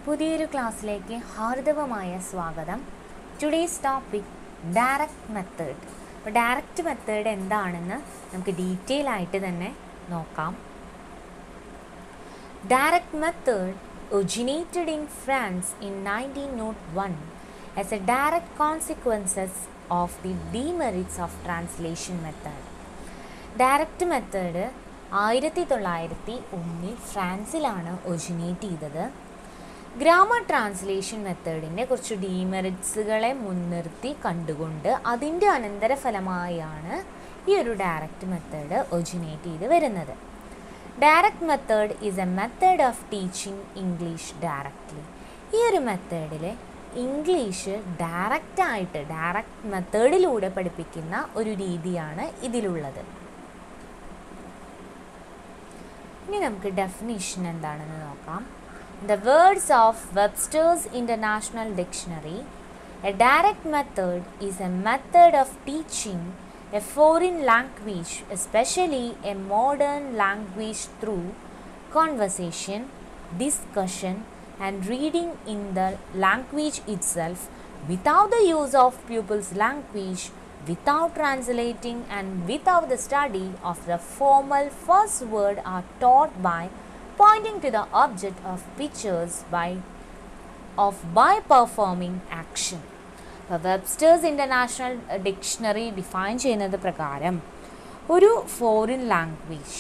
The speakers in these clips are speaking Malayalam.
പുതിയൊരു ക്ലാസ്സിലേക്ക് ഹാർദവമായ സ്വാഗതം. Today's topic direct method. അപ്പോൾ ഡയറക്റ്റ് മെത്തേഡ് എന്താണെന്ന് നമുക്ക് ഡീറ്റെയിൽ ആയിട്ട് തന്നെ നോക്കാം. Direct method originated in France in 1901 as a direct consequences of the demerits of translation method. Direct method 1901 ഫ്രാൻസിലാണ് ഒറിജിനേറ്റ് ചെയ്തത്. ഗ്രാമർ ട്രാൻസ്ലേഷൻ മെത്തേഡിൻ്റെ കുറച്ച് ഡീമെറിറ്റ്സുകളെ മുൻനിർത്തി കണ്ടുകൊണ്ട് അതിൻ്റെ അനന്തരഫലമായാണ് ഈ ഒരു ഡയറക്റ്റ് മെത്തേഡ് ഒറിജിനേറ്റ് ചെയ്ത് വരുന്നത്. Direct method is A method of teaching English directly. ഈ ഒരു മെത്തേഡിൽ ഇംഗ്ലീഷ് ഡയറക്റ്റ് മെത്തേഡിലൂടെ പഠിപ്പിക്കുന്ന ഒരു രീതിയാണ് ഇതിലുള്ളത്. ഇനി നമുക്ക് ഡെഫിനിഷൻ എന്താണെന്ന് നോക്കാം. The words of Webster's International Dictionary, a direct method is a method of teaching a foreign language, especially a modern language, through conversation, discussion, and reading in the language itself, without the use of pupils' language, without translating, and without the study of the formal first word, are taught by pointing to the object of pictures by performing action. Webster's international dictionary define ചെയ്യുന്നത് പ്രകാരം ഒരു ഫോറിൻ ലാംഗ്വേജ്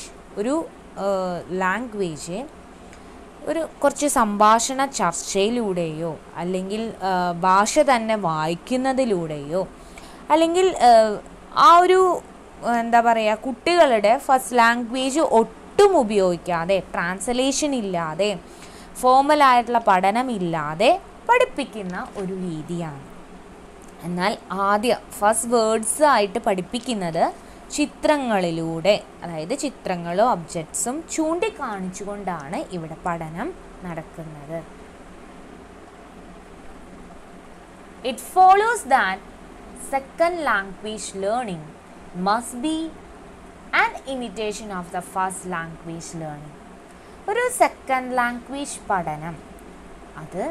ഒരു കുറച്ച് സംഭാഷണ ചർച്ചയിലൂടെയോ അല്ലെങ്കിൽ ഭാഷ തന്നെ വായിക്കുന്നതിലൂടെയോ അല്ലെങ്കിൽ ആ ഒരു കുട്ടികളുടെ ഫസ്റ്റ് ലാംഗ്വേജ് ഒട്ടും ഉപയോഗിക്കാതെ, ട്രാൻസ്ലേഷൻ ഇല്ലാതെ, ഫോർമലായിട്ടുള്ള പഠനമില്ലാതെ പഠിപ്പിക്കുന്ന ഒരു രീതിയാണ്. എന്നാൽ ഫസ്റ്റ് വേർഡ്സ് ആയിട്ട് പഠിപ്പിക്കുന്നത് ചിത്രങ്ങളിലൂടെ, അതായത് ചിത്രങ്ങളും ഒബ്ജക്ട്സും ചൂണ്ടിക്കാണിച്ചുകൊണ്ടാണ് ഇവിടെ പഠനം നടക്കുന്നത്. It follows that second language learning must be an imitation of the first language learning. ഒരു സെക്കൻഡ് ലാംഗ്വേജ് പഠനം അത്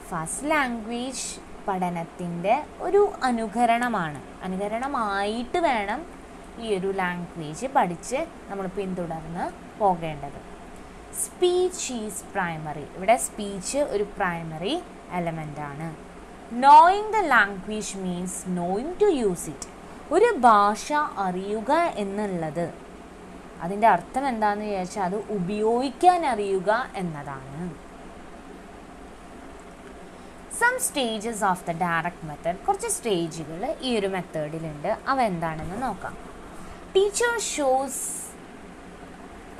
ഫസ്റ്റ് ലാംഗ്വേജ് പഠനത്തിൻ്റെ ഒരു അനുകരണമായിട്ട് വേണം ഈ ഒരു ലാംഗ്വേജ് പഠിച്ച് നമ്മൾ പിന്തുടർന്ന് പോകേണ്ടത്. Speech is primary. ഇവിടെ സ്പീച്ച് ഒരു പ്രൈമറി എലമെൻ്റാണ്. Knowing the language means knowing to use it. ഒരു ഭാഷ അറിയുക എന്നുള്ളത് അതിൻ്റെ അർത്ഥം എന്താണെന്ന് ചോദിച്ചാൽ അത് ഉപയോഗിക്കാൻ അറിയുക എന്നതാണ്. Some stages of the direct method. കുറച്ച് സ്റ്റേജുകൾ ഈ ഒരു മെത്തേഡിലുണ്ട്. അവ എന്താണെന്ന് നോക്കാം. ടീച്ചർ ഷോസ്,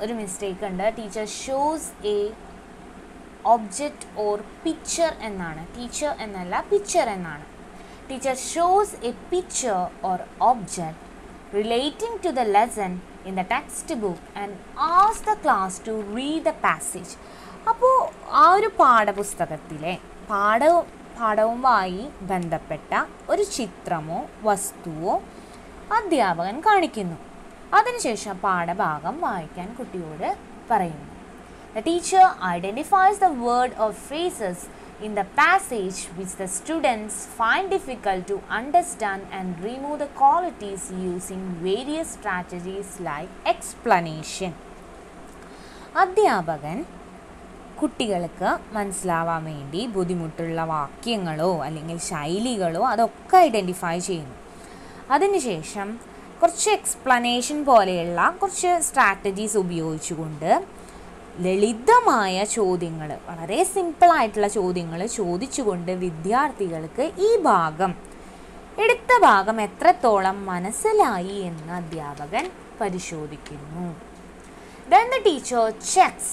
ഒരു മിസ്റ്റേക്ക് ഉണ്ട്. Teacher shows a object or picture എന്നാണ്. ടീച്ചർ എന്നല്ല, പിക്ചർ എന്നാണ്. Teacher shows a picture or object relating to the lesson in the textbook and asks the class to read the passage. അപ്പോൾ ആ ഒരു പാഠപുസ്തകത്തിലെ പാഠവുമായി ബന്ധപ്പെട്ട ഒരു ചിത്രമോ വസ്തുവോ അധ്യാപകൻ കാണിക്കുന്നു. അതിനുശേഷം പാഠഭാഗം വായിക്കാൻ കുട്ടിയോട് പറയുന്നു. The teacher identifies the word or phrases in the passage which the students find difficult to understand and remove the qualities using various strategies like explanation. അധ്യാപകൻ കുട്ടികൾക്ക് മനസ്സിലാവാൻ വേണ്ടി ബുദ്ധിമുട്ടുള്ള വാക്യങ്ങളോ അല്ലെങ്കിൽ ശൈലികളോ അതൊക്കെ ഐഡൻറ്റിഫൈ ചെയ്യുന്നു. അതിനുശേഷം കുറച്ച് എക്സ്പ്ലനേഷൻ പോലെയുള്ള കുറച്ച് സ്ട്രാറ്റജീസ് ഉപയോഗിച്ചുകൊണ്ട് ലളിതമായ ചോദ്യങ്ങൾ, വളരെ സിമ്പിളായിട്ടുള്ള ചോദ്യങ്ങൾ ചോദിച്ചുകൊണ്ട് വിദ്യാർത്ഥികൾക്ക് എടുത്ത ഭാഗം എത്രത്തോളം മനസ്സിലായി എന്ന് അധ്യാപകൻ പരിശോധിക്കുന്നു. Then the teacher checks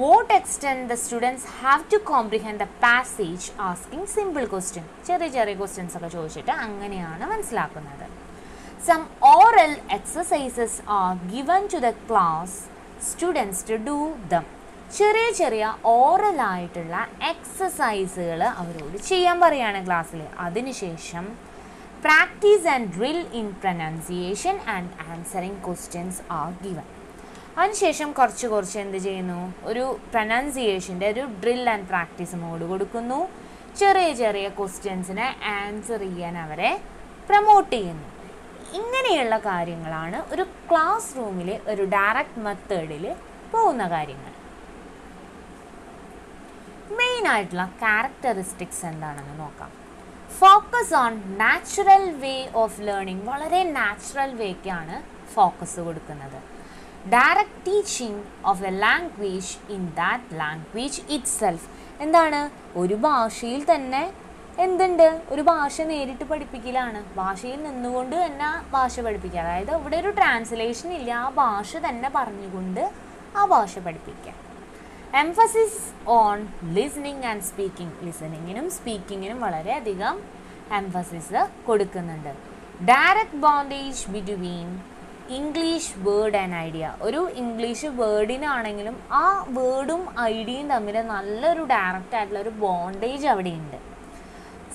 what extent the students have to comprehend the passage, asking simple questions. ചെറിയ ക്വസ്റ്റ്യൻസ് ഒക്കെ ചോദിച്ചിട്ട് അങ്ങനെയാണ് മനസ്സിലാക്കുന്നത്. Some oral exercises are given to the class students to do them. ചെറിയ ഓറലായിട്ടുള്ള എക്സസൈസുകൾ അവരോട് ചെയ്യാൻ പറയുകയാണ് ക്ലാസ്സിൽ. അതിനുശേഷം practice and drill in pronunciation and answering questions are given. അതിനുശേഷം കുറച്ച് എന്ത് ചെയ്യുന്നു, ഒരു പ്രൊനൗൺസിയേഷൻ്റെ ഒരു ഡ്രിൽ ആൻഡ് പ്രാക്ടീസ് മോഡ് കൊടുക്കുന്നു. ചെറിയ ക്വസ്റ്റ്യൻസിനെ ആൻസർ ചെയ്യാൻ അവരെ പ്രൊമോട്ട് ചെയ്യുന്നു. ഇങ്ങനെയുള്ള കാര്യങ്ങളാണ് ഒരു ക്ലാസ് റൂമിൽ ഒരു ഡയറക്റ്റ് മെത്തേഡിൽ പോകുന്ന കാര്യങ്ങൾ. മെയിനായിട്ടുള്ള ക്യാരക്ടറിസ്റ്റിക്സ് എന്താണെന്ന് നോക്കാം. Focus on natural way of learning. വളരെ നാച്ചുറൽ വേക്കാണ് ഫോക്കസ് കൊടുക്കുന്നത്. Direct teaching of A language in that language it self. എന്താണ്, ഒരു ഭാഷയിൽ തന്നെ എന്തുണ്ട്, ഒരു ഭാഷ നേരിട്ട് പഠിപ്പിക്കലാണ്. ഭാഷയിൽ നിന്നുകൊണ്ട് തന്നെ ഭാഷ പഠിപ്പിക്കുക. അതായത് ഇവിടെ ഒരു ട്രാൻസ്ലേഷൻ ഇല്ല, ആ ഭാഷ തന്നെ പറഞ്ഞുകൊണ്ട് ആ ഭാഷ പഠിപ്പിക്കുക. Emphasis on listening and speaking. ലിസണിങ്ങിനും സ്പീക്കിങ്ങിനും വളരെയധികം എംഫസിസ് കൊടുക്കുന്നുണ്ട്. Direct bondage between English word and idea. ഒരു ഇംഗ്ലീഷ് വേർഡിനാണെങ്കിലും ആ വേർഡും ഐഡിയയും തമ്മിൽ നല്ലൊരു ഡയറക്റ്റ് ആയിട്ടുള്ള ഒരു ബോണ്ടേജ് അവിടെയുണ്ട്.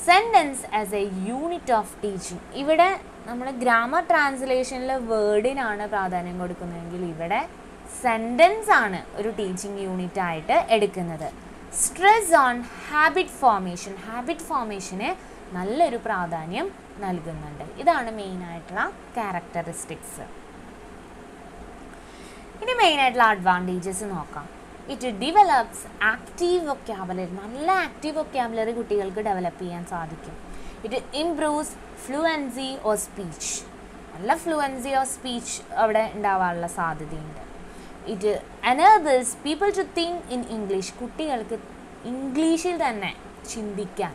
Sentence as A unit of teaching. ഇവിടെ നമ്മൾ ഗ്രാമർ ട്രാൻസ്ലേഷനിൽ വേർഡിനാണ് പ്രാധാന്യം കൊടുക്കുന്നതെങ്കിൽ ഇവിടെ സെൻറ്റൻസ് ആണ് ഒരു ടീച്ചിങ് യൂണിറ്റ് ആയിട്ട് എടുക്കുന്നത്. Stress on habit formation. Habit ഫോർമേഷന് നല്ലൊരു പ്രാധാന്യം നൽകുന്നുണ്ട്. ഇതാണ് മെയിനായിട്ടുള്ള ക്യാരക്ടറിസ്റ്റിക്സ്. ഇനി മെയിനായിട്ടുള്ള അഡ്വാൻറ്റേജസ് നോക്കാം. It develops active vocabulary. നല്ല ആക്റ്റീവ് വൊക്കാബുലറി കുട്ടികൾക്ക് ഡെവലപ്പ് ചെയ്യാൻ സാധിക്കും. It improves fluency or speech. നല്ല ഫ്ലുവൻസി ഓർ സ്പീച്ച് അവിടെ ഉണ്ടാവാനുള്ള സാധ്യതയുണ്ട്. It enables people to think in English. കുട്ടികൾക്ക് ഇംഗ്ലീഷിൽ തന്നെ ചിന്തിക്കാൻ.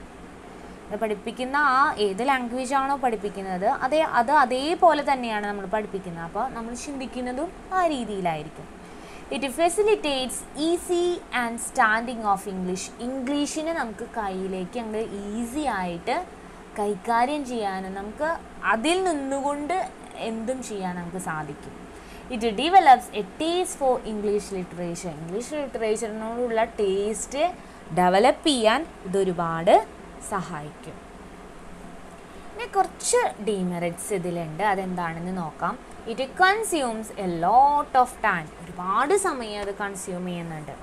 പഠിപ്പിക്കുന്ന ആ ഏത് ലാംഗ്വേജ് ആണോ പഠിപ്പിക്കുന്നത് അത് അതേപോലെ തന്നെയാണ് നമ്മൾ പഠിപ്പിക്കുന്നത്. അപ്പോൾ നമ്മൾ ചിന്തിക്കുന്നതും ആ രീതിയിലായിരിക്കും. It facilitates easy understanding of English. ഇംഗ്ലീഷിനെ നമുക്ക് കയ്യിലേക്ക് അങ്ങ് ഈസി ആയിട്ട് കൈകാര്യം ചെയ്യാനും നമുക്ക് അതിൽ നിന്നുകൊണ്ട് എന്തും ചെയ്യാൻ നമുക്ക് സാധിക്കും. It develops a taste for English literature. English ലിറ്ററേച്ചറിനോടുള്ള ടേസ്റ്റ് ഡെവലപ്പ് ചെയ്യാൻ ഇതൊരുപാട് സഹായിക്കും. ഇനി കുറച്ച് ഡീമെറിറ്റ്സ് ഇതിലുണ്ട്, അതെന്താണെന്ന് നോക്കാം. It consumes a lot of time. ഒരുപാട് സമയം അത് കൺസ്യൂം ചെയ്യുന്നുണ്ട്.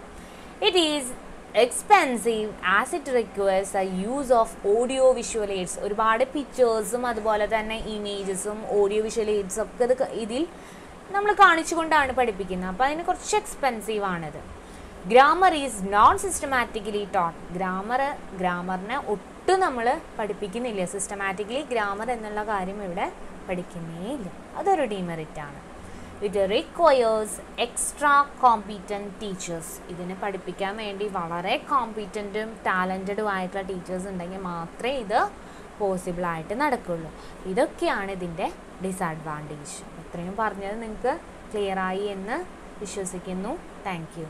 It is expensive as it requires a use of audio visual aids. ഒരുപാട് പിക്ചേഴ്സും അതുപോലെ തന്നെ ഇമേജസും ഓഡിയോ വിഷ്വൽ എയ്ഡ്സും ഒക്കെ ഇതിൽ നമ്മൾ കാണിച്ചുകൊണ്ടാണ് പഠിപ്പിക്കുന്നത്. അപ്പോൾ അതിന് കുറച്ച് എക്സ്പെൻസീവ് ആണിത്. Grammar is non systematically taught. ഗ്രാമറിനെ ഒട്ടും നമ്മൾ പഠിപ്പിക്കുന്നില്ല. സിസ്റ്റമാറ്റിക്കലി ഗ്രാമർ എന്നുള്ള കാര്യം ഇവിടെ പഠിക്കുന്നേ ഇല്ല. അതൊരു ഡീമെറിറ്റാണ്. It requires extra competent teachers. ഇതിനെ പഠിപ്പിക്കാൻ വേണ്ടി വളരെ കോമ്പീറ്റൻറ്റും ടാലൻറ്റഡും ആയിട്ടുള്ള ടീച്ചേഴ്സ് ഉണ്ടെങ്കിൽ മാത്രമേ ഇത് പോസിബിളായിട്ട് നടക്കുള്ളൂ. ഇതൊക്കെയാണ് ഇതിൻ്റെ ഡിസഡ്വാൻറ്റേജ്. ഇത്രയും പറഞ്ഞത് നിങ്ങൾക്ക് ക്ലിയറായി എന്ന് വിശ്വസിക്കുന്നു. Thank you.